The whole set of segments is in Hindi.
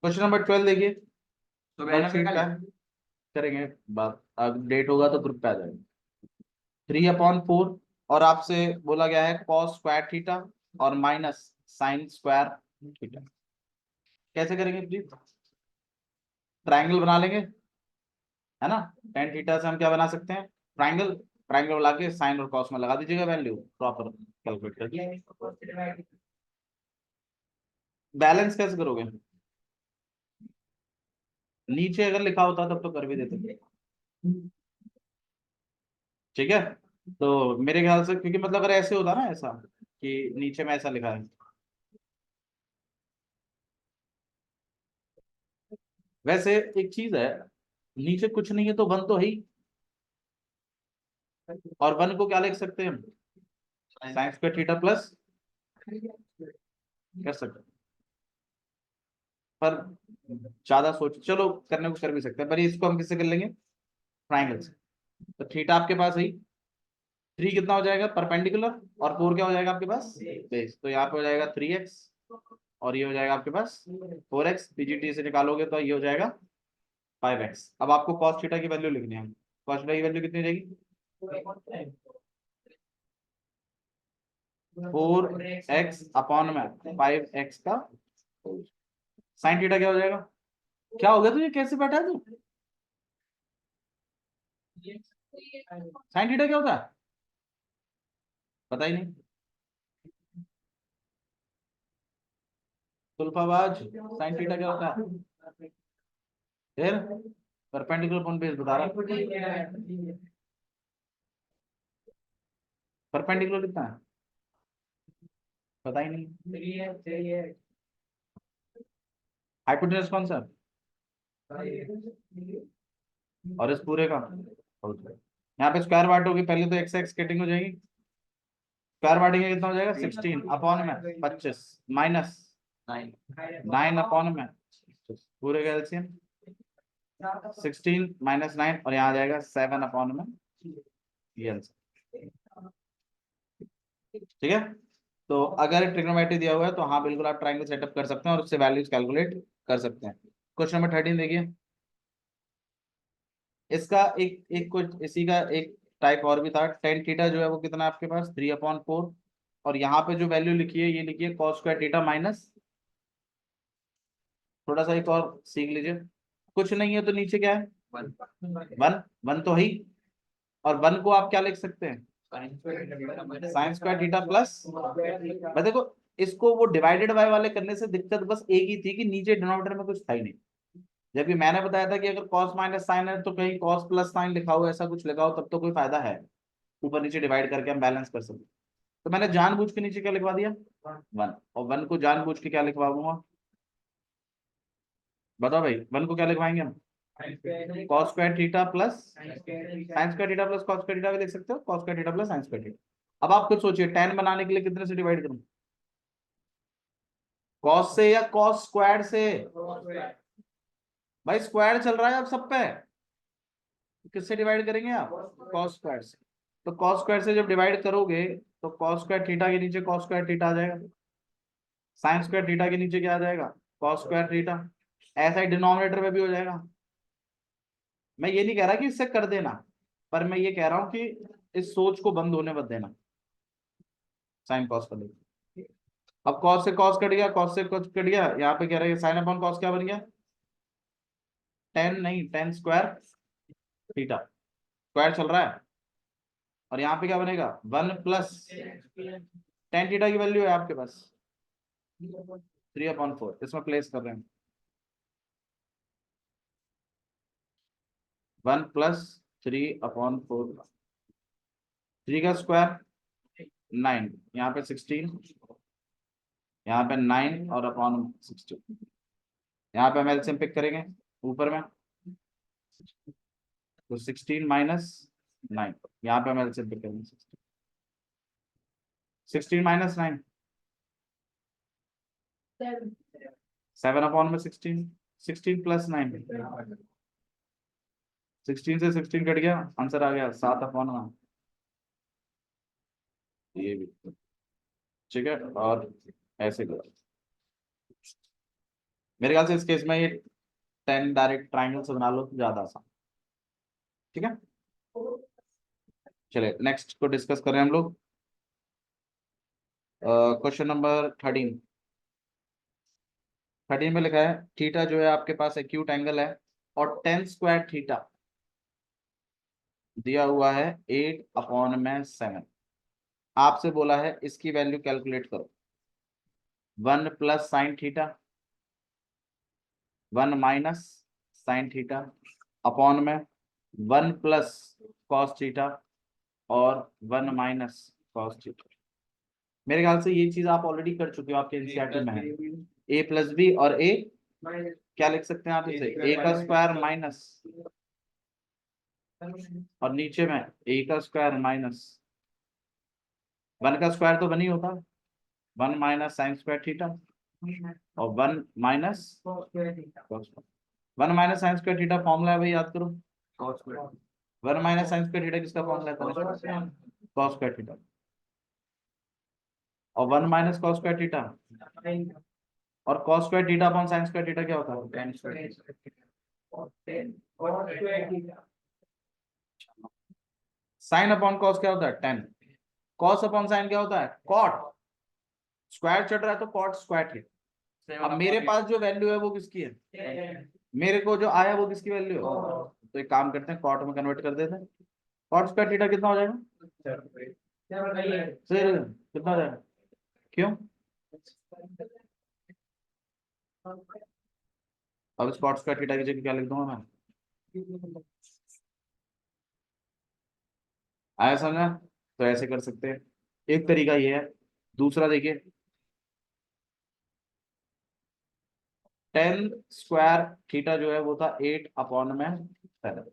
क्वेश्चन नंबर 12 देखिए। तो वर्कशीट का करेंगे बात, अपडेट होगा तो ग्रुप पे आ जाएगा। 3/4 और आपसे बोला गया है कॉस स्क्वायर थीटा और माइनस साइन स्क्वायर थीटा। कैसे करेंगे प्लीज? ट्राइंगल बना लेंगे, है ना। टेन थीटा से हम क्या बना सकते हैं? ट्राइंगल। ट्राइंगल बना के साइन और कॉस में लगा दीजिएगा वैल्यू प्रॉपर कैलकुलेट करके। बैलेंस कैसे करोगे? नीचे अगर लिखा होता तब तो कर भी देते। ठीक है, तो मेरे ख्याल से क्योंकि मतलब अगर ऐसे होता ना, ऐसा कि नीचे में ऐसा लिखा है। वैसे एक चीज है, नीचे कुछ नहीं है तो वन तो है ही, और वन को क्या लिख सकते हैं हम? साइन स्क्वायर थीटा प्लस कर सकते हैं। पर ज्यादा सोच, चलो करने को कर भी सकते हैं, पर इसको हम किससे कर लेंगे? ट्राइंगल से। तो थीटा आपके पास है, 3 कितना हो जाएगा परपेंडिकुलर, और 4 क्या हो जाएगा आपके पास? बेस। तो यहाँ पे हो जाएगा 3x, और ये हो जाएगा आपके पास 4x। पीजीटी से निकालोगे तो ये हो जाएगा 5x। अब आपको cos थीटा की वैल्यू लिखनी है। cos थीटा की वैल्यू कितनी हो जाएगी? 4x अपॉन में 5x का। साइन थीटा क्या हो जाएगा? क्या हो गया तुझे, कैसे बैठा है तू? साइन थीटा क्या होता है? पता ही नहीं। सुल्फाबाज, साइन थीटा क्या होता है? फिर परपेंडिकुलर अपॉन बेस बता रहा। परपेंडिकुलर कितना है? पता ही नहीं। हाइपोटेनस कौन सा? और इस पूरे का यहाँ पे स्क्वायर बांटोगे पहले तो एक्स एक्स कटिंग हो जाएगी। स्क्वायर बांटेंगे कितना हो जाएगा? 16 अपॉन में 25 माइनस 9 अपॉन में पूरे का एलसीएम 16 माइनस 9, और यहाँ आ जाएगा 7 अपॉन में ये आंसर। ठीक है, तो अगर ट्रिग्नोमेट्री दिया हुआ है तो हाँ बिल्कुल आप ट्राइंगल सेटअप कर सकते हैं और उससे वैल्यूज कैलकुलेट कर सकते हैं। क्वेश्चन नंबर 13 देखिए। इसका एक एक कुछ इसी का एक टाइप और भी था। टेन थीटा जो है वो कितना है आपके पास? 3/4, और यहाँ पे जो वैल्यू लिखी है ये लिखिए कॉस स्क्वायर थीटा माइनस, थोड़ा सा एक और सीख लीजिए। कुछ नहीं है तो नीचे क्या है? वन। वन तो है ही, और वन को आप क्या लिख सकते हैं? Sine square theta plus. मैं देखो, इसको वो डिवाइडेड बाय वाले करने से दिक्कत बस एक ही थी कि नीचे डिनोमिनेटर में कुछ था ही नहीं। जबकि मैंने बताया था कि अगर cos माइनस साइन है तो कहीं cos प्लस साइन लिखा हो, ऐसा कुछ लिखा हो तब तो कोई फायदा है। ऊपर नीचे डिवाइड करके हम बैलेंस कर सकते। तो मैंने जानबूझ के नीचे क्या लिखवा दिया? वन। और वन को जानबूझ के क्या लिखवाऊंगा? बताओ भाई, वन को क्या लिखवाएंगे हम? Cos square theta plus sine square theta plus cos square theta भी लिख सकते हो, cos square theta plus sine square theta. अब आप खुद सोचिए, टेन बनाने के लिए कितने से डिवाइड करूं? कॉस से या कॉस स्क्वायर से? भाई स्क्वायर चल रहा है अब सब पे, किससे डिवाइड करेंगे आप? कॉस स्क्वायर से। तो कॉस स्क्वायर से जब डिवाइड करोगे तो कॉस स्क्वायर थीटा के नीचे कॉस स्क्वायर थीटा आ जाएगा, साइन स्क्वायर थीटा के नीचे क्या आ जाएगा? Cos square theta. ऐसा ही डिनोमिनेटर में भी हो जाएगा। मैं ये नहीं कह रहा कि इससे कर देना, पर मैं ये कह रहा हूं कि इस सोच को बंद होने मत देना। साइन कॉस कर लेते। अब कॉस से कॉस कट गया, कॉस से कॉस कट गया, यहाँ पे कह रहे हैं साइन अपॉन कॉस क्या बन गया? टेन नहीं, टेन स्क्वायर थीटा। स्क्वायर चल रहा है, और यहाँ पे क्या बनेगा? 1 प्लस टेन थीटा की वैल्यू है आपके पास 3/4, इसमें प्लेस कर रहे हैं 1 + 3/4। 3 का स्क्वायर 9, यहाँ पे 16, यहाँ पे 9 और अपॉन 16। यहाँ पे हम एलसीएम पिक करेंगे ऊपर में, तो 16 माइनस 9, यहाँ पे हम एलसीएम पिक करेंगे 16 माइनस 9 7/16, 16 + 9, 16 से 16 कट गया, आंसर आ गया 7/9। ये भी ठीक है। और ऐसे करो। मेरे ख्याल से इस केस में ये 10 डायरेक्ट ट्राइंगल से बना लो, ज्यादा आसान। ठीक है, चलिए नेक्स्ट को डिस्कस करें हम लोग। क्वेश्चन नंबर 13 में लिखा है थीटा जो है आपके पास एक्यूट एंगल है और 10 स्क्वायर थीटा दिया हुआ है 8/7। आपसे बोला है इसकी वैल्यू कैलकुलेट करो। 1 + sin theta, 1 - sin theta upon में 1 + cos थीटा और 1 - cos थीटा। मेरे ख्याल से ये चीज आप ऑलरेडी कर चुके हो, आपके एनसीईआरटी में है। a+b और a क्या लिख सकते हैं आप इसे, a का स्क्वायर माइनस और नीचे में a का स्क्वायर माइनस 1 का स्क्वायर तो 1 ही होता है, 1 - sin²थीटा और 1 - sin²थीटा फॉर्मूला है भाई, याद करो। 1 - sin²थीटा किसका फॉर्मूला है, cos²थीटा। और 1 - cos²थीटा और cos²थीटा अपॉन sin²थीटा क्या होता है, साइन अपॉन कॉस क्या होता है, 10। कॉस अपॉन साइन क्या होता है, कॉट। स्क्वायर चढ़ रहा है तो कॉट स्क्वायर थीटा। अब मेरे पास जो वैल्यू है वो किसकी है, मेरे को जो आया वो किसकी वैल्यू है, तो एक काम करते हैं कॉट में कन्वर्ट कर देते हैं। cot²थीटा कितना हो जाएगा, फिर कितना हो जाएगा, क्यों। अब इस cot²थीटा की जगह क्या लिख दूंगा मैं, आया समझा। तो ऐसे कर सकते हैं, एक तरीका ये है। दूसरा देखिए, 10 स्क्वायर थीटा जो है वो था 8/7।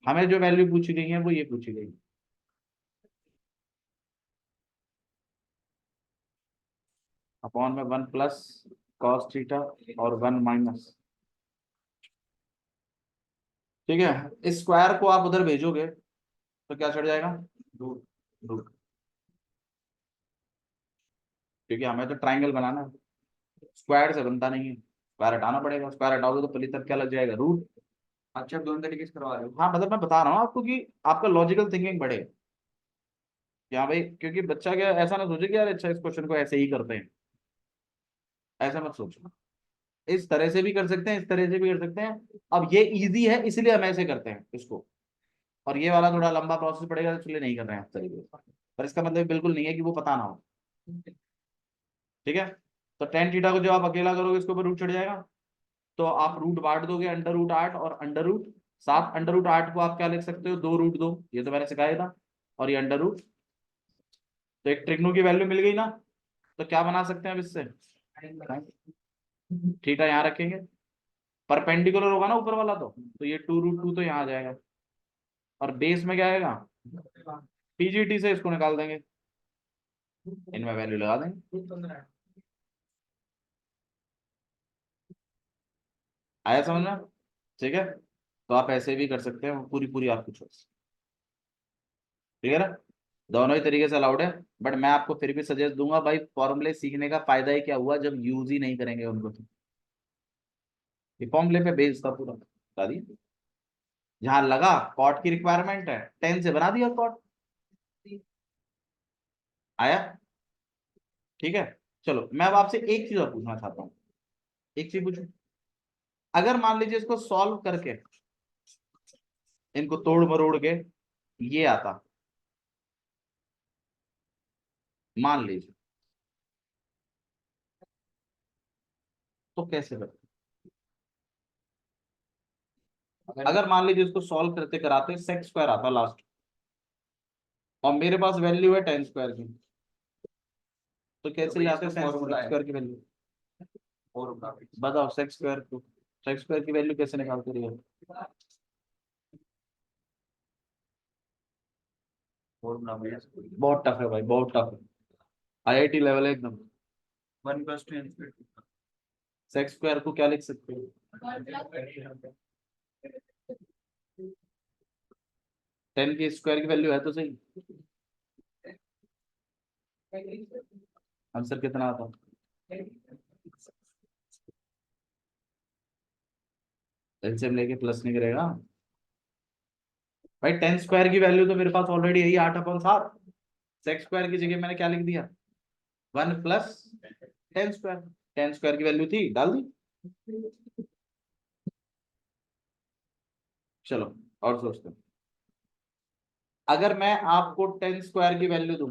हमें जो वैल्यू पूछी गई है वो ये पूछी गई, अपॉन में 1 + cos थीटा और 1 - ठीक है। इस स्क्वायर को आप उधर भेजोगे तो क्या चढ़ जाएगा, रूट। रूट, क्योंकि हमें तो ट्राइंगल बनाना है, स्क्वायर से बनता नहीं है, स्क्वायर हटाना पड़ेगा। स्क्वायर हटाओगे तो पली तक क्या लग जाएगा, रूट। अच्छा, दोनों तरीके से करवा रहे हो, हाँ मतलब मैं बता रहा हूँ आपको कि आपका लॉजिकल थिंकिंग बढ़े। यहाँ भाई क्योंकि बच्चा क्या ऐसा ना सोचे कि यार अच्छा इस क्वेश्चन को ऐसे ही करते हैं, ऐसा मत सोचो। इस तरह से भी कर सकते हैं, इस तरह से भी कर सकते हैं। अब ये इजी है इसलिए हम ऐसे करते हैं इसको, और ये वाला थोड़ा लंबा प्रोसेस पड़ेगा इसलिए नहीं कर रहे हैं इस तरीके से। पर इसका मतलब बिल्कुल नहीं है कि वो पता ना हो। ठीक है, तो 10 थीटा को जब आप अकेला करोगे इसके ऊपर रूट चढ़ जाएगा, तो आप रूट बांट दोगे, √8 और √7। √8 को आप क्या लिख सकते हो, 2√2, ये तो मैंने सिखाया था। और ये अंडर रूट, तो एक ट्रिग्नो की वैल्यू मिल गई ना। तो क्या बना सकते हैं अब इससे, थीटा यहाँ रखेंगे, परपेंडिकुलर होगा ना ऊपर वाला, तो ये 2√2 तो यहाँ आ जाएगा। और बेस में क्या आएगा, पीजीटी से इसको निकाल देंगे, इनमें वैल्यू लगा देंगे। आया समझ में, ठीक है। तो आप ऐसे भी कर सकते हैं, पूरी पूरी आपकी चॉइस। ठीक है ना, दोनों ही तरीके से अलाउड है। बट मैं आपको फिर भी सजेस्ट दूंगा भाई, फॉर्मूले सीखने का फायदा ही क्या हुआ जब यूज ही नहीं करेंगे उनको, तो ये फॉर्मूले पे बेस्ड था पूरा, बता दिए। जहां लगा कॉट की रिक्वायरमेंट है, 10 से बना दिया कॉट। आया, ठीक है। चलो मैं अब आपसे एक चीज और पूछना चाहता हूँ, एक चीज पूछूं। अगर मान लीजिए इसको सॉल्व करके, इनको तोड़ मरोड़ के ये आता, मान लीजिए, तो कैसे करते। अगर मान लीजिए इसको सॉल्व करते कराते सेक्स स्क्वायर आता लास्ट, और मेरे पास वैल्यू है 10 स्क्वायर की, तो कैसे ले आते हैं सेक्स स्क्वायर की वैल्यू, बताओ। सेक्स स्क्वायर की वैल्यू कैसे निकालते रहिए, बहुत टफ है भाई, बहुत टफ है, आईआईटी लेवल है एकदम। 1 + 10 सेक्स स्क्वायर को क्या लिख सकते हो, 10 की स्क्वायर की वैल्यू है तो सही, आंसर कितना आता, एलसीएम लेके प्लस नहीं करेगा भाई। टेन स्क्वायर की वैल्यू तो मेरे पास ऑलरेडी यही 8/7। सेक्स स्क्वायर की जगह मैंने क्या लिख दिया, 1 + 10 स्क्वायर। 10 स्क्वायर की वैल्यू थी, डाल दी। चलो और सोचते हैं, अगर मैं आपको 10 स्क्वायर की वैल्यू दूं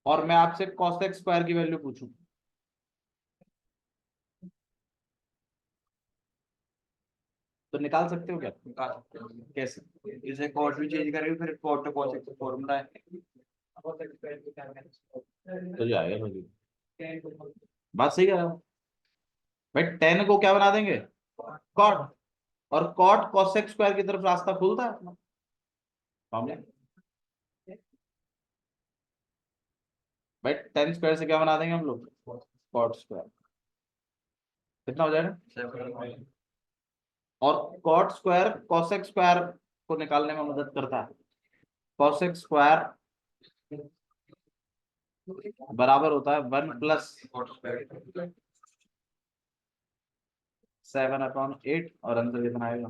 और मैं आपसे कॉसेक स्क्वायर की वैल्यू पूछूं, तो निकाल सकते हो क्या? निकाल सकते हो। कैसे? इसे कोट भी चेंज करेंगे, फिर कोट तो कौन सा फॉर्मूला है। तो जाएगा भाई, बात सही है भाई। 10 को क्या बना देंगे, कॉट। और कॉट कॉसेक स्क्वायर की तरफ रास्ता खुलता है अपना। फॉर्मूला भाई, 10 स्क्वायर से क्या बना देंगे हम लोग, कॉट स्क्वायर। कितना हो जाएगा? और कॉट स्क्वायर कॉसेक स्क्वायर को निकालने में मदद करता है। कॉसेक स्क्वायर बराबर होता है 1+7/8, और आंसर कितना आएगा?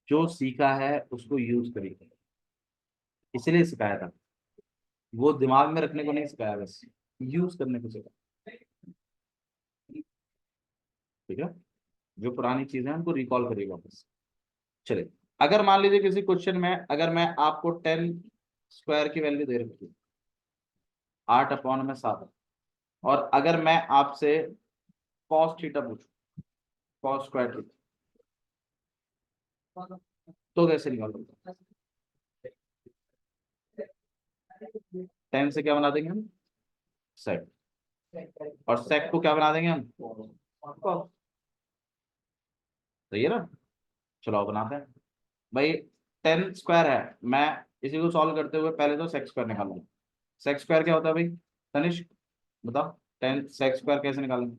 जो सीखा है उसको यूज करिए, इसलिए सिखाया था। वो दिमाग में रखने को नहीं सिखाया, बस यूज करने को सिखाया। ठीक है, जो पुरानी चीजें हैं उनको रिकॉल करिए वापस। चलिए, अगर मान लीजिए किसी क्वेश्चन में अगर मैं आपको 10 स्क्वायर की वैल्यू दे रखी हूँ, 8/7, और अगर मैं आपसे कॉस थीटा पूछूं, कॉस स्क्वायर थीटा, तो कैसे निकाल सकते? 10 से क्या बना देंगे हम, सेक। और सेक को क्या बना देंगे हम, cos। सही है ना? चलो अब बनाते हैं भाई। 10 स्क्वायर है, मैं इसी को सॉल्व करते हुए पहले तो सेक्स स्क्वायर निकालूंगा। सेक्स स्क्वायर क्या होता है भाई, तनिष्क बताओ। 10 सेक्स स्क्वायर कैसे निकालेंगे?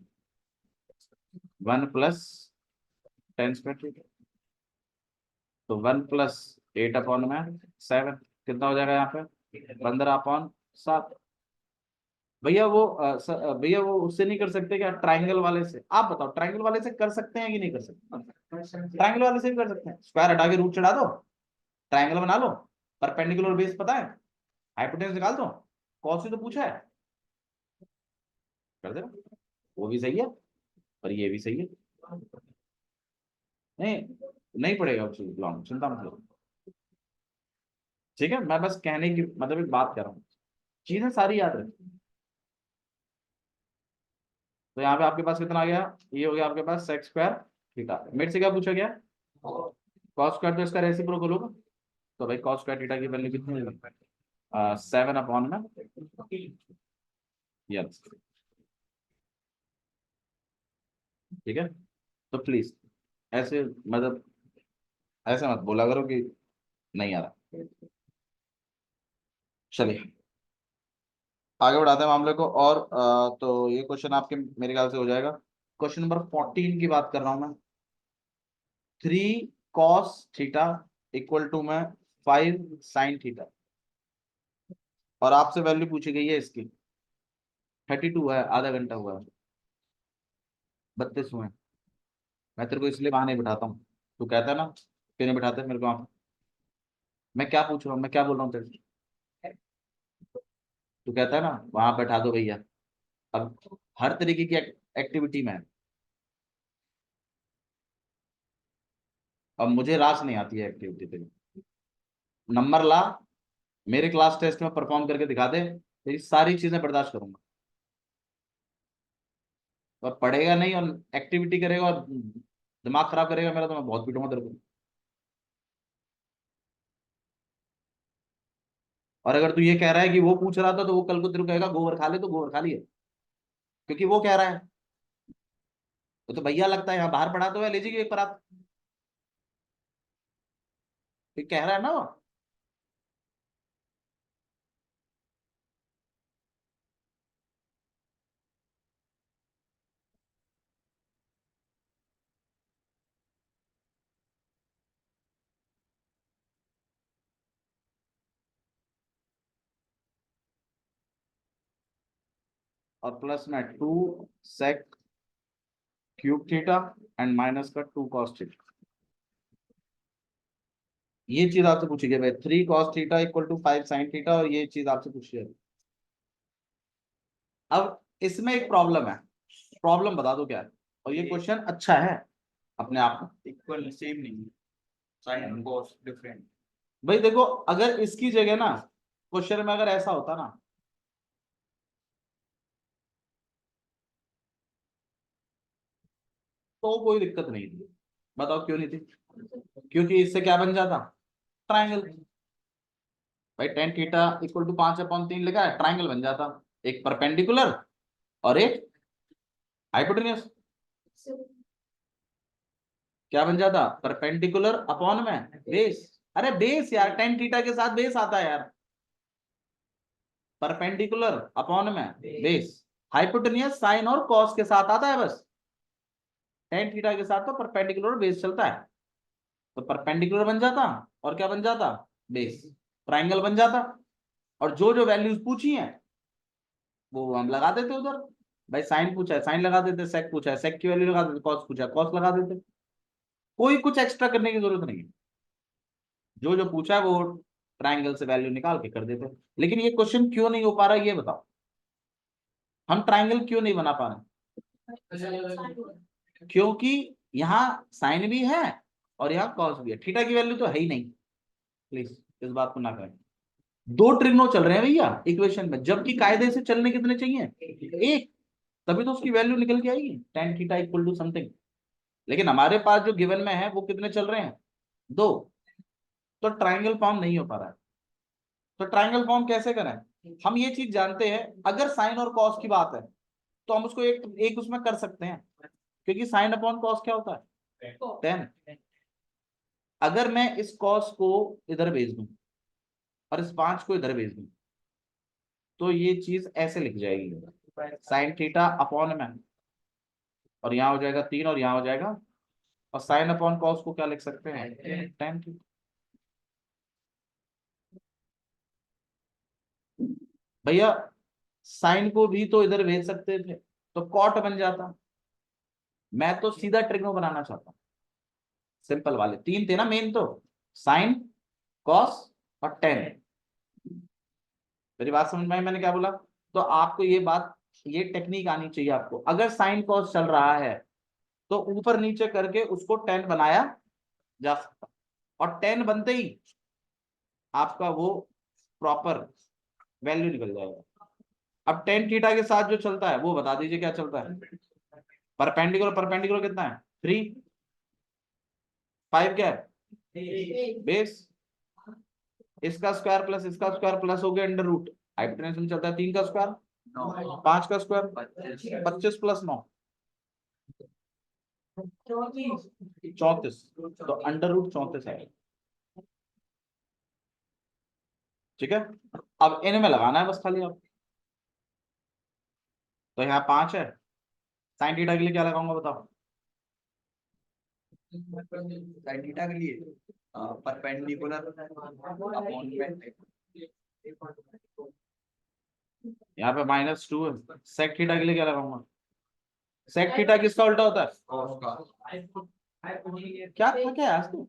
1+10 स्क्वायर, ठीक है। तो 1+8/7 कितना हो जाएगा यहाँ पे, 15/7। भैया वो भैया वो उससे नहीं कर सकते क्या, ट्राइंगल वाले से? आप बताओ, ट्राइंगल वाले से कर सकते हैं कि नहीं कर सकते? ट्राइंगल वाले से भी कर सकते हैं, स्क्वायर हटा के रूट चढ़ा दो, ट्राइंगल बना लो। परपेंडिकुलर बेस पता है, हाइपोटेन्यूस निकाल दो। कौन सी तो पूछा है, कर देना। वो भी सही है और ये भी सही है। नहीं, नहीं पड़ेगा उसे लॉन्ग, चिंता मत करो। ठीक है, मैं बस कहने की मतलब एक बात कर रहा हूँ, चीजें सारी याद रखें। तो यहाँ पे आपके पास कितना आ गया, ये हो गया आपके पास सेक्स स्क्वायर थीटा। मेरे से क्या पूछा गया, कॉस स्क्वायर, तो इसका रेसिप्रोकल होगा। तो भाई कॉस स्क्वायर थीटा की वैल्यू कितनी होगी, 7/में, यस। ठीक है, तो प्लीज ऐसे मतलब ऐसे मत बोला करो कि नहीं आ रहा। चलिए आगे बढ़ाते हैं मामले को, और तो ये क्वेश्चन आपके मेरे ख्याल से हो जाएगा। क्वेश्चन नंबर 14 की बात कर रहा हूं मैं। 3 cos थीटा इक्वल टू में 5 sin थीटा, और आपसे वैल्यू पूछी गई है इसकी। 32 है, आधा घंटा हुआ है, 32 हुए हैं। मैं तेरे को इसलिए वहां नहीं बिठाता हूँ, तू कहता है ना क्यों नहीं बिठाते मेरे को वहां। मैं क्या पूछ रहा हूँ, मैं क्या बोल रहा हूँ तेरे से? तू कहता है ना वहां बैठा दो भैया। अब हर तरीके की एक्टिविटी में है। अब मुझे रास नहीं आती है एक्टिविटी पे, नंबर ला, मेरे क्लास टेस्ट में परफॉर्म करके दिखा दे, तेरी सारी चीजें बर्दाश्त करूंगा। तो पढ़ेगा नहीं और एक्टिविटी करेगा और दिमाग खराब करेगा मेरा, तो मैं बहुत पीटूंगा तेरे को। और अगर तू ये कह रहा है कि वो पूछ रहा था तो वो कल को तेरे को कहेगा गोबर खा ले, तो गोबर खा लिए, क्योंकि वो कह रहा है। तो भैया लगता है यहाँ बाहर पढ़ा तो है, ले जाइए एक पर आप, ये कह रहा है ना वो। और प्लस में 2 sec cube theta and minus का 2 cos थीटा। ये चीज आपसे पूछी गई भाई, 3 cos theta equal to 5 sin theta, और ये चीज आपसे पूछी है। अब इसमें एक प्रॉब्लम है, प्रॉब्लम बता दो क्या है। और ये क्वेश्चन अच्छा है अपने आप में। इक्वल सेम नहीं, साइन कॉस डिफरेंट। भाई देखो, अगर इसकी जगह ना क्वेश्चन में अगर ऐसा होता ना, तो कोई दिक्कत नहीं थी। बताओ क्यों नहीं थी? क्योंकि इससे क्या बन जाता? ट्राइंगल। भाई टेन थीटा इक्वल टू 5/3 लिखा है, ट्राइंगल बन जाता। एक परपेंडिकुलर और एक हाइपोटेन्यूस। क्या बन जाता? परपेंडिकुलर अपॉन में बेस। अरे बेस यार, टेन थीटा के साथ बेस आता है यार। परपेंडिकुलर अपॉन में बेस। हाइपोटेन्यूस साइन और कॉस के साथ आता है बस। टेन थीटा के साथ तो परपेंडिकुलर बेस चलता है, तो परपेंडिकुलर बन जाता और क्या बन जाता? बेस। ट्राइंगल बन जाता। और जो जो वैल्यूज पूछी हैं वो हम लगा देते उधर। भाई साइन पूछा है साइन लगा देते, सेक पूछा है सेक की वैल्यू लगा देते, कॉस पूछा है कॉस लगा देते। कोई कुछ एक्स्ट्रा करने की जरूरत नहीं है, जो जो पूछा है वो ट्राइंगल से वैल्यू निकाल के कर देते। लेकिन ये क्वेश्चन क्यों नहीं हो पा रहा ये बताओ, हम ट्राइंगल क्यों नहीं बना पा रहे? क्योंकि यहाँ साइन भी है और यहाँ कॉस भी है, थीटा की वैल्यू तो है ही नहीं। प्लीज इस बात को ना करें। दो ट्रिग्नो चल रहे हैं भैया इक्वेशन में, जबकि कायदे से चलने कितने चाहिए? एक। तभी तो उसकी वैल्यू निकल के आएगी tan theta equal to something. लेकिन हमारे पास जो गिवन में है वो कितने चल रहे हैं? दो। तो ट्राइंगल फॉर्म नहीं हो पा रहा है। तो ट्राइंगल फॉर्म कैसे करें? हम ये चीज जानते हैं, अगर साइन और कॉस की बात है तो हम उसको एक एक उसमें कर सकते हैं, क्योंकि साइन अपॉन कॉस क्या होता है? 10। अगर मैं इस कॉस को इधर भेज दूं और इस 5 को इधर भेज दूं, तो ये चीज ऐसे लिख जाएगी, साइन थीटा अपॉन में, और यहाँ हो जाएगा 3 और यहाँ हो जाएगा, और साइन अपॉन कॉस को क्या लिख सकते हैं? 10 थीटा। भैया साइन को भी तो इधर भेज सकते थे, तो कॉट बन जाता। मैं तो सीधा ट्रिग्नो बनाना चाहता हूँ, सिंपल वाले 3 थे ना मेन, तो साइन कॉस और टेन। मेरी बात समझ में आई मैंने क्या बोला? तो आपको ये बात, ये टेक्निक आनी चाहिए आपको। अगर साइन कॉस चल रहा है तो ऊपर नीचे करके उसको 10 बनाया जा सकता, और 10 बनते ही आपका वो प्रॉपर वैल्यू निकल जाएगा। अब टेन थीटा के साथ जो चलता है वो बता दीजिए क्या चलता है? परपेंडिकुलर, परपेंडिकुलर कितना है? 3, 5 क्या है? बेस। इसका स्क्वायर प्लस इसका स्क्वायर प्लस हो गया अंडर रूट। हाइपोटेन्यूस में चलता है 3 का स्क्वायर, 5 का स्क्वायर, 25 प्लस 9 34, तो अंडर रूट 34 है। ठीक है, अब इनमें लगाना है बस खाली आप। तो यहाँ 5 है, साइन थीटा के लिए क्या लगाऊंगा बताओ? साइन थीटा के लिए परपेंडिकुलर अपॉन में, यहाँ पे -2 है। सेक थीटा के लिए क्या लगाऊंगा? सेक थीटा किसका उल्टा होता है? कॉस का। क्या था क्या आज तो?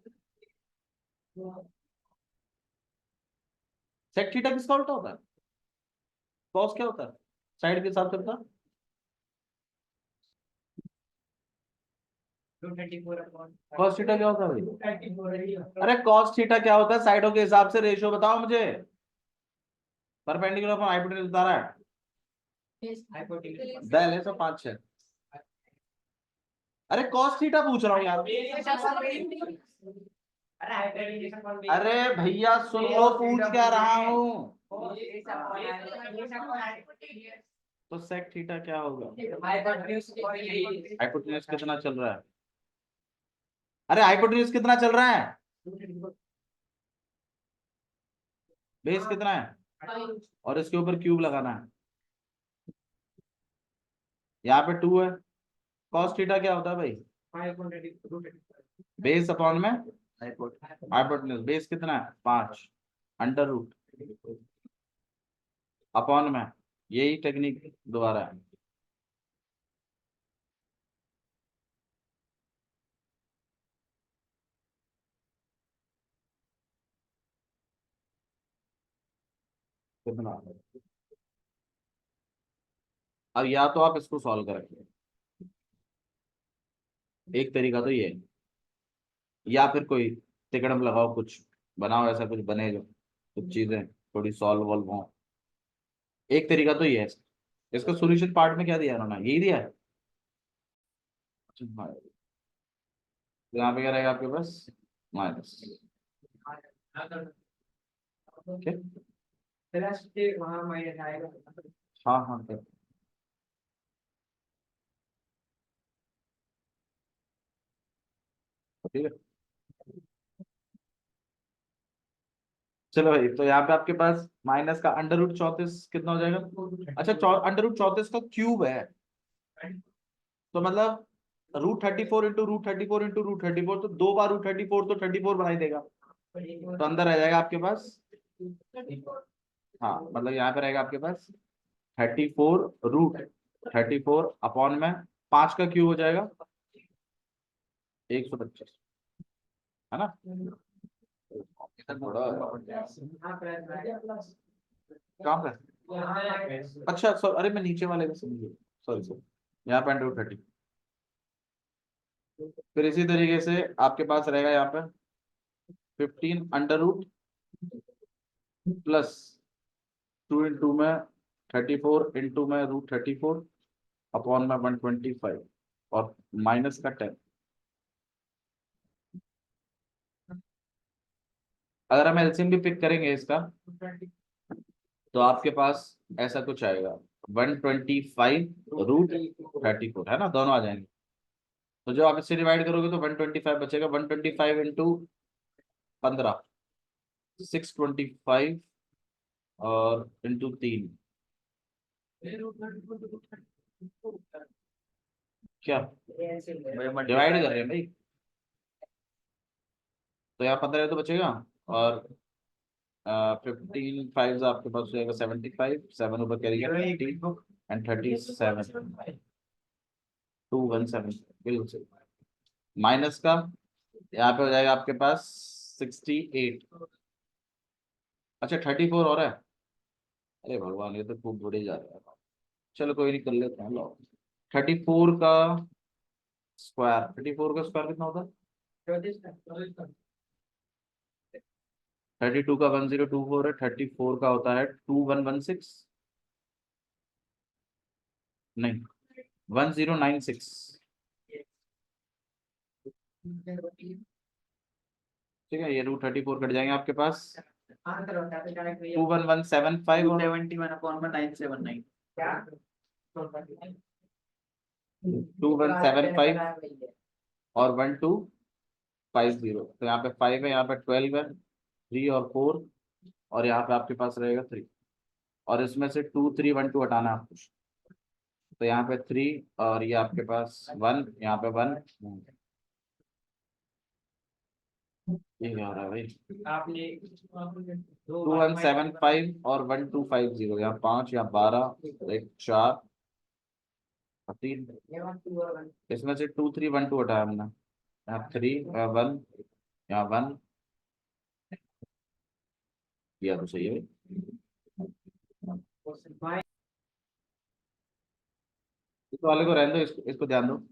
सेक थीटा किसका उल्टा होता है? कॉस क्या होता है? साइड के साथ चलता। कॉस थीटा क्या होता है भाई? अरे कॉस थीटा क्या होता है साइडों के हिसाब से? रेशियो बताओ मुझे। परपेंडिकुलर पर हाइपोटेन्यूस बता रहा है, बैल है सब 5 6। अरे कॉस थीटा पूछ रहा हूँ यार। अरे भैया सुन लो, पूछ क्या रहा हूँ। तो सेक थीटा क्या होगा? हाइपोटेन्यूस कितना चल रहा है? अरे हाइपोटेन्यूस कितना चल रहा है? बेस कितना है? और इसके ऊपर क्यूब लगाना है। यहाँ पे 2 है। कॉस थीटा क्या होता है भाई? बेस अपॉन में हाइपोटेन्यूस। बेस कितना है? 5 अंडर रूट अपॉन में, यही टेक्निक दोबारा है। कितना। अब या तो आप इसको सॉल्व करेंगे, एक तरीका तो ये है, या फिर कोई तिकड़म लगाओ, कुछ बनाओ, ऐसा कुछ बने जो कुछ चीजें थोड़ी सॉल्व वॉल्व हो। एक तरीका तो ये है। इसका सॉल्यूशन पार्ट में क्या दिया है उन्होंने, यही दिया है। अच्छा, हाँ। तो यहाँ पे क्या रहेगा आपके पास, माइनस। हाँ हाँ ठीक है। चलो भाई, तो यहाँ पे आपके पास माइनस का अंडर रूट 34 कितना हो जाएगा। अच्छा, अंडर रूट 34 का क्यूब है, तो मतलब √34 इंटू √34 इंटू √34, तो 2 बार √34 तो 34 बनाई देगा, तो अंदर रह जाएगा आपके पास। हाँ, मतलब यहाँ पे रहेगा आपके पास 34 √34 अपॉन में 5 का क्यूब हो जाएगा 125, है ना। इधर थोड़ा काम है। अच्छा सर, अरे मैं नीचे वाले का समझिए, सॉरी सर, यहाँ पे √30। फिर इसी तरीके से आपके पास रहेगा यहाँ पे 15 अंडर रूट प्लस 2 इंटू में 34 इंटू में √34 अपॉन में 125 और माइनस का 10। अगर हम एलसीएम भी पिक करेंगे इसका, तो आपके पास ऐसा कुछ आएगा 125 √34, है ना, दोनों आ जाएंगे। तो जो आप इससे डिवाइड करोगे तो 125 बचेगा, 125 इंटू 15 625 और इंटू 3 क्या डिवाइड कर रहे हैं भाई, तो यहाँ 15 तो बचेगा, और 15 फाइव आपके पास हो जाएगा 75, 7 ऊपर कैरी एंड 37 217, बिल्कुल सही। माइनस का यहाँ पे हो जाएगा आपके पास 68। अच्छा 34 और है, अरे भगवान ये तो खूब बढ़े जा रहा है। चलो कोई नहीं, कर लेते हैं लो। 34 का स्क्वायर, 34 का स्क्वायर कितना होता है। 32 का 1024 है, 34 का होता है 2116, नहीं 1096। ठीक है, ये √34 कट जाएंगे आपके पास, 21175 और 2175 और 1250। तो यहाँ पे 5 है, यहाँ पे 12 है, 3 और 4, और यहाँ पे आपके पास रहेगा 3, और इसमें से 2 3 1 2 हटाना है आपको, तो यहाँ पे 3 और ये आपके पास 1, यहाँ पे 1। ये क्या हो रहा है भाई, 2175 और 1250, यहाँ 5, यहाँ 12, एक 4 और 3, इसमें से 2 3 1 2 हटाया हमने, यहाँ 3 1, यहाँ 1, किया तो सही है भाई। इस वाले को रहने दो, इसको ध्यान दो।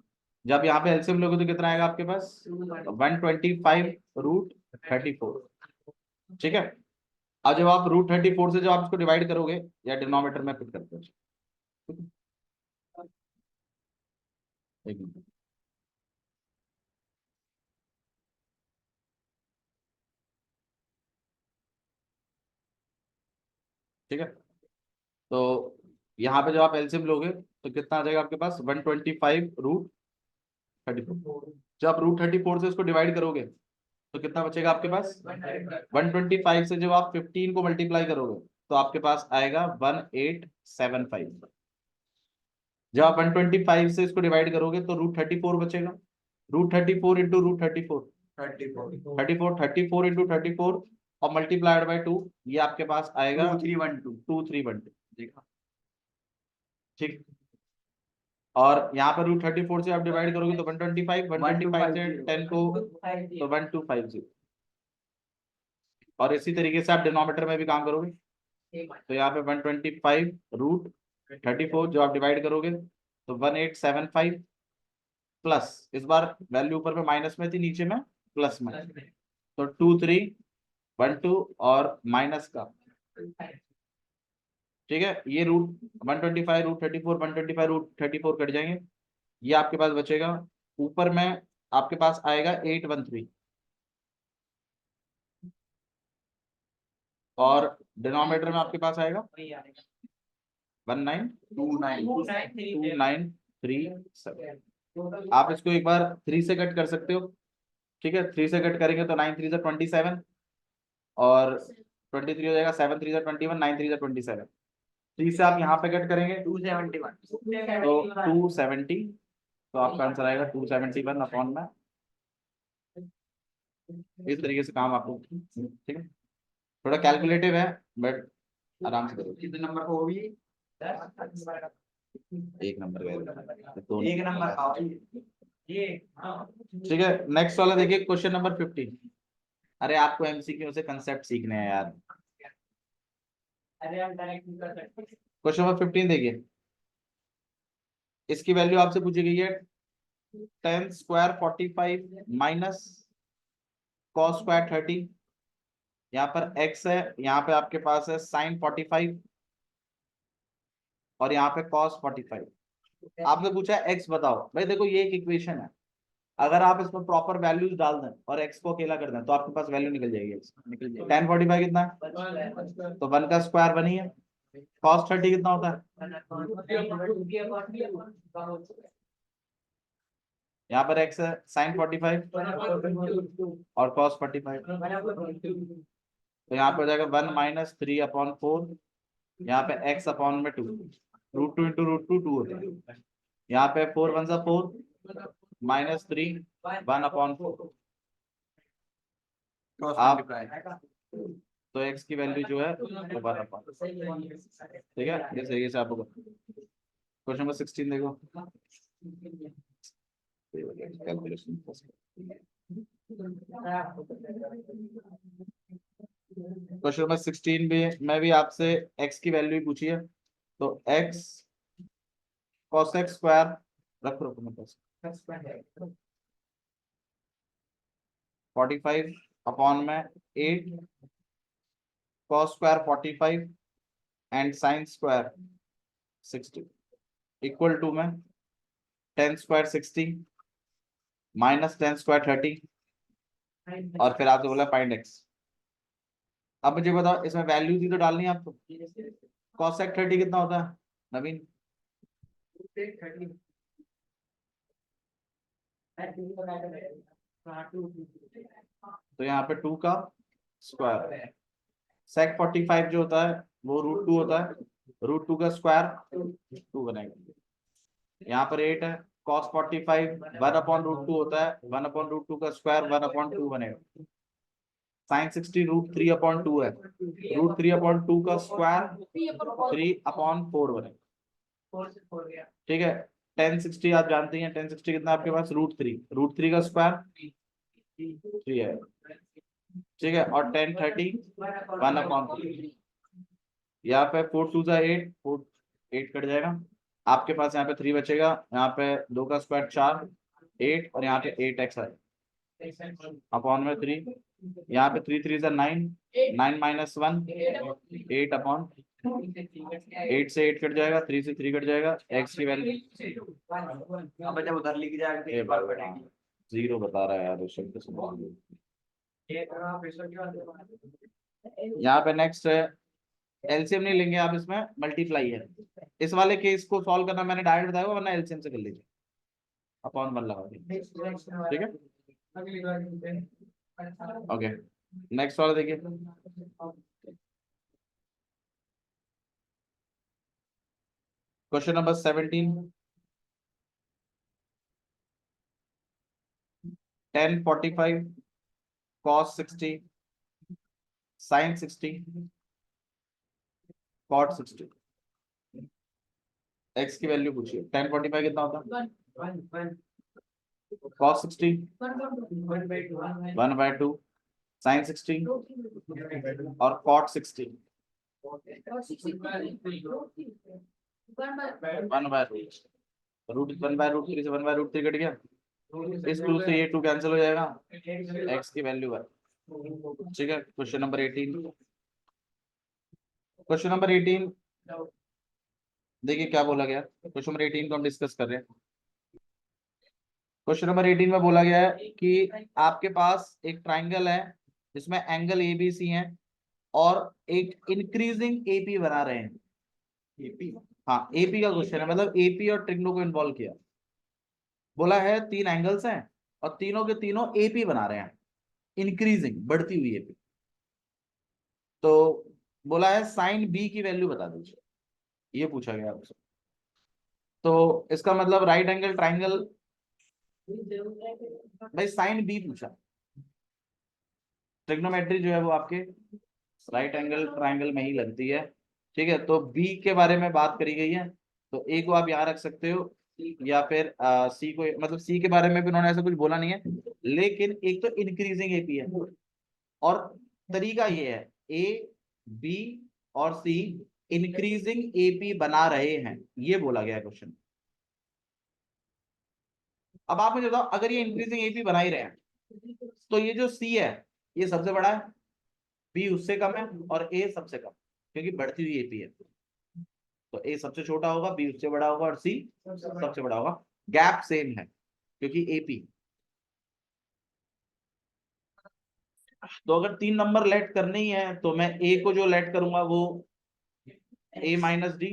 जब यहाँ पे एलसीएम लोगे तो कितना आएगा आपके पास, 125 √34, ठीक है। अब जब आप √34 से जब आप इसको डिवाइड करोगे, या डिनोमिनेटर में फिट करते हैं, एक मिनट। ठीक है, तो यहाँ पे जब आप एलसीएम लोगे तो कितना आ जाएगा आपके पास, 125 √34। जब आप √34 से इसको डिवाइड करोगे तो कितना बचेगा आपके पास, 125 से जब आप 15 को मल्टीप्लाई करोगे तो आपके पास आएगा 1875। जब आप 125 से इसको डिवाइड करोगे तो √34 बचेगा, √34 इंटू √34 34 इंटू 34 और मल्टीप्लाइड बाय 2, ये आपके पास आएगा 2312। ठीक, और यहाँ पर √34 से आप डिवाइड करोगे तो 125 से 10 को तो 1250, और इसी तरीके से आप डिनोमिनेटर में भी काम करोगे। तो यहाँ पे 125√34 जो आप डिवाइड करोगे तो 1875 प्लस, इस बार वैल्यू ऊपर में माइनस में थी, नीचे में प्लस में, तो 2312 और माइनस का, ठीक है। ये √125√34 125√34 कट जाएंगे, ये आपके पास बचेगा। ऊपर में आपके पास आएगा 813 और डिनोमिनेटर में आपके पास आएगा 192937। आप इसको एक बार 3 से कट कर सकते हो, ठीक है। 3 से कट करेंगे तो 9 3 से 27 और 23 हो जाएगा, 7 3 से 21, 9 3 से 27। 3 से आप यहाँ पे कट करेंगे 271 तो 270, तो आपका आंसर आएगा 271 अपॉन में। इस तरीके से काम आपको, ठीक है। थोड़ा कैलकुलेटिव है बट आराम से करो। कितने नंबर को होगी? एक नंबर का एक नंबर का ये। ठीक है। नेक्स्ट वाला देखिए, क्वेश्चन नंबर 15। अरे आपको एमसीक्यू से कंसेप्ट सीखने हैं यार। क्वेश्चन नंबर 15 देखिए, इसकी वैल्यू आपसे पूछी गई है 10 स्क्वायर 45 माइनस कॉस स्क्वायर 30। यहाँ पर x है, यहाँ पे आपके पास है साइन 45 और यहाँ पे कॉस 45। आपने पूछा है x बताओ। भाई देखो ये एक इक्वेशन है, अगर आप इसमें प्रॉपर वैल्यूज डाल दें और x को अकेला कर दें तो आपके पास वैल्यू निकल जाएगी। निकल जाएगी। 1045 कितना है? तो 1 का स्क्वायर 1 ही है। कॉस 30 कितना होता है? यहाँ पर x है साइन 45 और कॉस 45, तो यहाँ पे हो जाएगा 1 माइनस 3/4। यहाँ पे x अपॉन में 2, √2 इंटू √2 2 होता है। यहाँ पे 4 1 सा 4 माइनस 3 1/4। आप तो x की वैल्यू जो है वो 1/4, ठीक है। इस तरीके से आपको क्वेश्चन नंबर 16 देखो। कैलकुलेशन क्वेश्चन नंबर 16 में भी आपसे x की वैल्यू ही पूछी है, तो x cos x स्क्वायर रख लो मेरे पास 45 अपॉन में 8 cos square 45 and sine square 60 equal to में 10 स्क्वायर 60 माइनस 10 स्क्वायर 30 और फिर आपसे बोला फाइंड x। अब मुझे बताओ इसमें वैल्यूज ही तो डालनी है आपको। cos sec 30 कितना होता है नवीन? तो यहाँ पे 2 का स्क्वायर, sec 45 जो होता है वो √2 होता है, √2 का स्क्वायर 2 बनेगा। यहाँ पर 8 है, cos 45 1/√2 होता है, 1/√2 का स्क्वायर 1/2 बनेगा। साइन 60 √3/2 है, √3/2 का स्क्वायर 3/4 बनेगा, ठीक है। 1060 आप जानते हैं, 1060 कितना आपके पास √3 का स्क्वायर 3 है, ठीक है। और 1030 1/3। यहाँ पे 4 2 8, 4 8 कट जाएगा। आपके पास यहाँ पे 3 बचेगा, यहाँ पे 2 का स्क्वायर 4 8 और यहाँ पे 8x है अपॉन में 3। यहाँ पे 3 3 9 9 माइनस 1 8/, 8 से 8 कट जाएगा, 3 से 3 कट जाएगा। x की वैल्यू अब जब उधर लिख जाएगा 0 बता रहा है यार शब्द सुन। यहाँ पे नेक्स्ट है, एलसीएम नहीं लेंगे आप, इसमें मल्टीप्लाई है। इस वाले केस को सॉल्व करना मैंने डायरेक्ट बताया, वरना एलसीएम से कर लीजिए अपॉन 1 लगा दीजिए, ठीक है। ओके नेक्स्ट वाला देखिए, question number 17। 1045 cos 60 sin 60 cot 60। x की वैल्यू पूछिए। 1045 कितना होता है? cos 60 1/2 sin 60 और cot 60 वन बाय रूट 3 से 1/√3 कट गया। इस टू से ये टू कैंसिल हो जाएगा, एक्स की वैल्यू है। ठीक है, क्वेश्चन नंबर 18। क्वेश्चन नंबर 18 देखिए क्या बोला गया। क्वेश्चन नंबर 18 को हम डिस्कस कर रहे हैं। क्वेश्चन नंबर 18 में बोला गया है कि आपके पास एक ट्राइंगल है जिसमें एंगल एबीसी है और एक इंक्रीजिंग एपी बना रहे हैं। एपी, हाँ एपी का क्वेश्चन है, मतलब एपी और ट्रिग्नो को इन्वॉल्व किया। बोला है 3 एंगल्स हैं और तीनों के तीनों एपी बना रहे हैं, इंक्रीजिंग, बढ़ती हुई एपी। तो बोला है साइन बी की वैल्यू बता दीजिए, ये पूछा गया आपसे। तो इसका मतलब राइट एंगल ट्राइंगल, भाई साइन बी पूछा। ट्रिग्नोमेट्री जो है वो आपके राइट एंगल ट्राइंगल में ही लगती है। ठीक है, तो बी के बारे में बात करी गई है, तो ए को आप यहाँ रख सकते हो, या फिर सी को, मतलब सी के बारे में भी उन्होंने ऐसा कुछ बोला नहीं है, लेकिन एक तो इंक्रीजिंग एपी है और तरीका ये है ए बी और सी इंक्रीजिंग एपी बना रहे हैं, ये बोला गया क्वेश्चन। अब आप मुझे बताओ, अगर ये इंक्रीजिंग एपी बना ही रहे हैं तो ये जो सी है ये सबसे बड़ा है, बी उससे कम है और ए सबसे कम, क्योंकि बढ़ती हुई एपी है। तो ए सबसे छोटा होगा, बी उससे बड़ा होगा और सी सबसे बड़ा होगा। गैप सेम है क्योंकि एपी। तो अगर 3 नंबर लेट करने ही है तो मैं ए को जो लेट करूंगा वो ए माइनस डी।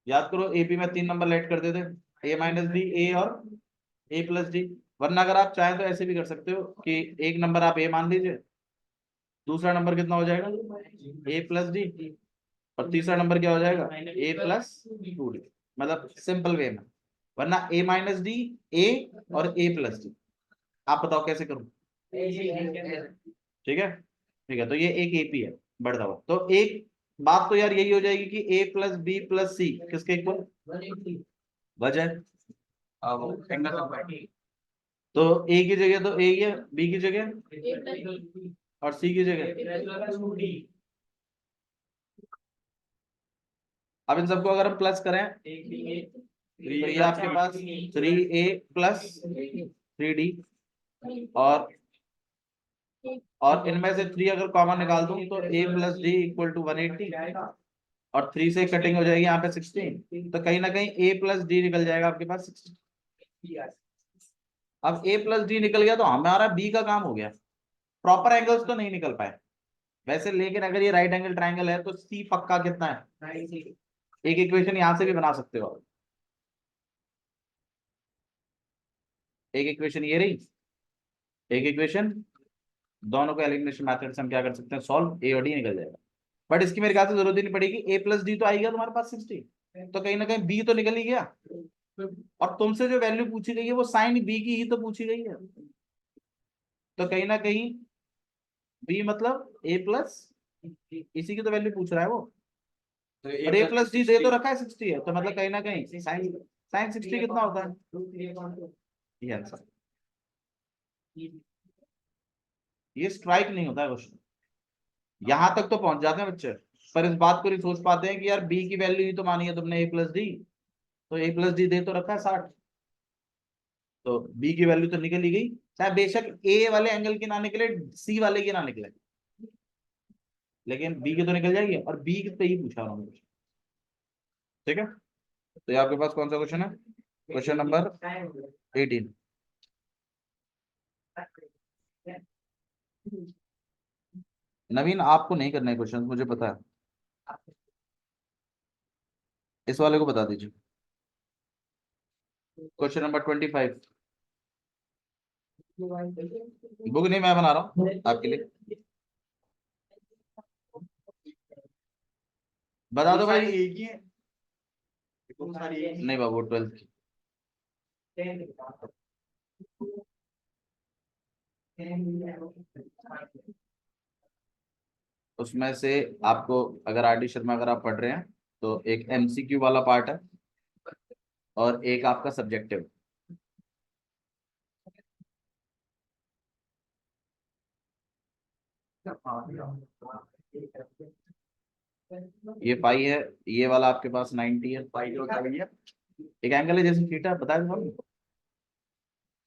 याद करो एपी में 3 नंबर लेट करते थे, ए माइनस डी, ए और ए प्लस डी। वरना अगर आप चाहें तो ऐसे भी कर सकते हो कि एक नंबर आप ए मान लीजिए, दूसरा नंबर कितना हो जाएगा ए प्लस डी, और तीसरा नंबर क्या हो जाएगा ए प्लस 2डी, मतलब सिंपल वे में। वरना ए माइनस डी, ए और ए प्लस डी। आप बताओ कैसे करूं। ठीक है, ठीक है, तो ये एक एपी है बढ़ता हुआ। तो एक बात तो यार यही हो जाएगी कि ए प्लस बी प्लस सी किसके इक्वल, वजह। अब एंगल तो ए की जगह तो ए ही है, बी की जगह और सी की जगह। अब इन सबको अगर हम प्लस करें तो ये आपके पास 3a प्लस 3d, और इनमें से 3 अगर कॉमन निकाल दूं तो a plus D equal to 180, और 3 से कटिंग हो जाएगी यहाँ पे 16, तो कहीं ना कहीं a प्लस डी निकल जाएगा आपके पास 16। अब a प्लस डी निकल गया तो हमारा b का काम हो गया। प्रॉपर एंगल्स तो नहीं निकल पाए वैसे, लेकिन अगर ये राइट एंगल ट्राइंगल है तो c पक्का कितना है, एक इक्वेशन यहां से भी बना सकते हो आप। एक इक्वेशन ये रही, एक इक्वेशन, दोनों को एलिमिनेशन मेथड से हम क्या कर सकते हैं, सॉल्व, ए और डी निकल जाएगा। बट इसकी मेरे ख्याल से जरूरत ही नहीं पड़ेगी, ए प्लस डी तो आएगा तुम्हारे पास 60, तो कहीं ना कहीं बी तो निकल ही गया। और तुमसे जो वैल्यू पूछी गई है वो साइन बी की ही तो पूछी गई है, तो कहीं ना कहीं बी मतलब ए प्लस, इसी की तो वैल्यू पूछ रहा है वो। तो और ए प्लस डी दे तो रखा है 60 है, तो मतलब कहीं ना कहीं साइन साइन 60 कितना होता है, ये आंसर। ये स्ट्राइक नहीं होता है क्वेश्चन, यहां तक तो पहुंच जाते हैं बच्चे, पर इस बात को नहीं सोच पाते हैं कि यार बी की वैल्यू ही तो मानी है तुमने ए प्लस डी, तो ए प्लस डी दे तो रखा है 60, तो बी की वैल्यू तो निकल ही गई, चाहे बेशक ए वाले एंगल की ना निकले, सी वाले की ना निकले, लेकिन बी की तो निकल जाएगी, और बी पे ही पूछा उन्होंने। ठीक है, तो ये आपके पास कौन सा क्वेश्चन है, क्वेश्चन नंबर 18। नवीन आपको नहीं करना है क्वेश्चन, मुझे पता है, इस वाले को बता दीजिए। क्वेश्चन नंबर 25, बुक नहीं मैं बना रहा हूँ आपके लिए, बता दो भाई। एक ही है, बहुत सारी एक ही नहीं बाबू 12th की, उसमें से आपको, अगर आर डी शर्मा अगर आप पढ़ रहे हैं तो एक एमसीक्यू वाला पार्ट है और एक आपका सब्जेक्टिव। ये पाई है, ये वाला आपके पास 90 है। पाई जो होता है भैया, एक एंगल है जैसे थीटा, बता दूं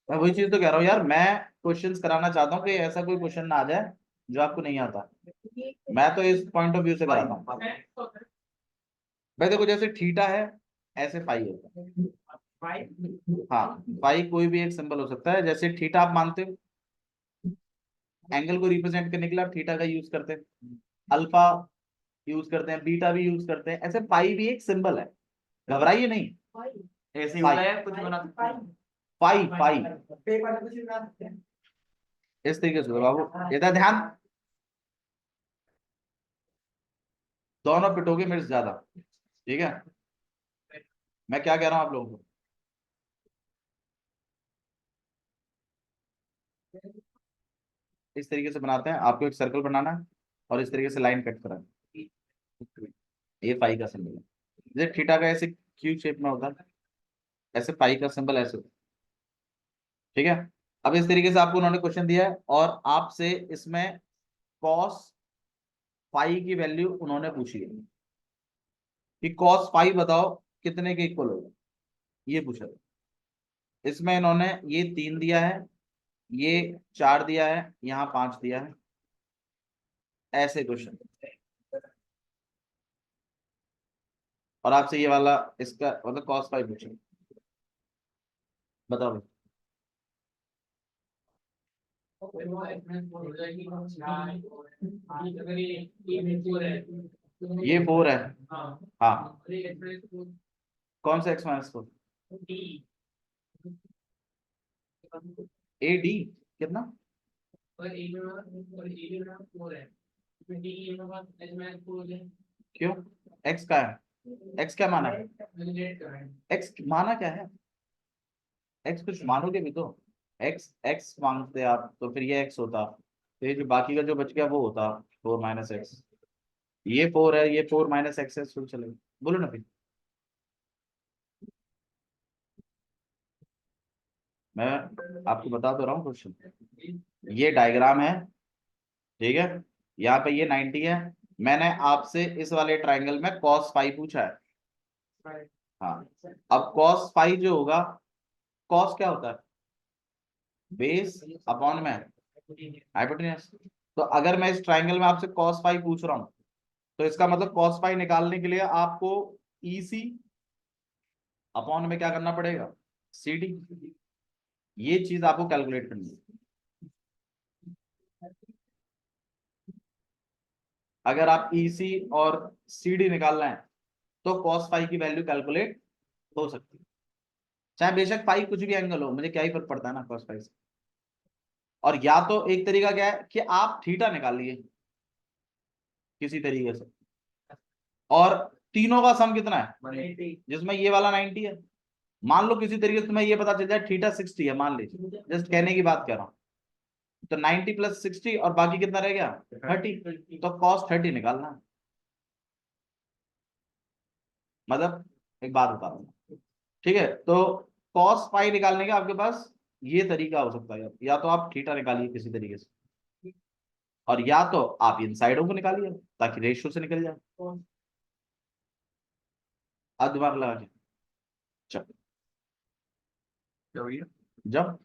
मैं वही चीज तो कह रहा हूँ यार, मैं क्वेश्चंस कराना चाहता हूँ कि ऐसा कोई क्वेश्चन ना आ जाए जो आपको नहीं आता। मैं तो इस पॉइंट ऑफ व्यू से कराता हूँ भाई। देखो जैसे थीटा है, ऐसे फाई होता है। हाँ, फाई कोई भी एक सिंबल हो सकता है। जैसे थीटा आप मानते हो, एंगल को रिप्रेजेंट करने के लिए आप थीटा का यूज करते हैं, अल्फा यूज करते हैं, बीटा भी यूज करते हैं, ऐसे पाई भी एक सिंबल है, घबराइए नहीं। ऐसे ही पाई, होता है, कुछ बना सकते हैं। पाई पाई पेपर में कुछ भी बना सकते हैं। इस तरीके से होगा बाबू, इधर ध्यान। दोनों पिटोगे मेरे से ज्यादा, ठीक है। मैं क्या कह रहा हूँ आप लोगों को, इस तरीके से बनाते हैं। आपको एक सर्कल बनाना है और इस तरीके से लाइन कट कराना है। ये पाई का सिंबल है। जैसे थीटा का ऐसे क्यू शेप में होता है, ऐसे पाई का सिंबल ऐसे होता है, ठीक है। अब इस तरीके से आपको उन्होंने क्वेश्चन दिया है और आपसे इसमें कॉस पाई की वैल्यू उन्होंने पूछी है कि कॉस पाई बताओ कितने के इक्वल होगा, ये पूछा है। इसमें इन्होंने ये 3 दिया है, ये 4 दिया है, यहाँ 5 दिया है, ऐसे क्वेश्चन। और आपसे ये वाला इसका मतलब कॉस पाई पूछे, बताओ। ये 4 है। हाँ, कौन सा x-4? ए डी कितना? क्यों, x का है, x क्या माना है, x माना क्या है, x कुछ मानोगे भी तो। x मांगते आप तो फिर ये x होता, तो ये जो बाकी का जो बच गया वो होता 4 माइनस एक्स। ये 4 है, ये 4 माइनस एक्स है, शुरू चलेगा। बोलो ना फिर, मैं आपको बता तो रहा हूँ क्वेश्चन। ये डायग्राम है, ठीक है। यहाँ पे ये 90 है। मैंने आपसे इस वाले ट्राइंगल में cos फाइव पूछा है। हाँ, अब cos फाइव जो होगा, cos क्या होता है, बेस अपॉन में हाइपोटेन्यूस। तो अगर मैं इस ट्राइंगल में आपसे cos फाइव पूछ रहा हूँ, तो इसका मतलब cos फाइव निकालने के लिए आपको EC अपॉन में क्या करना पड़ेगा, CD। ये चीज आपको कैलकुलेट करनी है। अगर आप EC और CD निकालना है तो cos फाइव की वैल्यू कैलकुलेट हो सकती है, चाहे बेशक फाइव कुछ भी एंगल हो, मुझे क्या ही फर्क पड़ता है ना cos फाइव से। और या तो एक तरीका क्या है कि आप थीटा निकालिए किसी तरीके से, और तीनों का सम कितना है, जिसमें ये वाला 90 है। मान लो किसी तरीके से तुम्हें ये पता चल जाए थीटा 60 है, मान लीजिए, जस्ट कहने की बात कर रहा हूँ। तो 90 प्लस 60 और बाकी कितना रह गया, 30। तो cos 30 निकालना है। मतलब एक बात बता रहा हूँ, ठीक है। तो cos पाई निकालने का आपके पास ये तरीका हो सकता है, या तो आप थीटा निकालिए किसी तरीके से, और या तो आप इन साइडों को निकालिए ताकि रेशियो से निकल जाए। अब दिमाग लगा के चल, क्या भैया? जब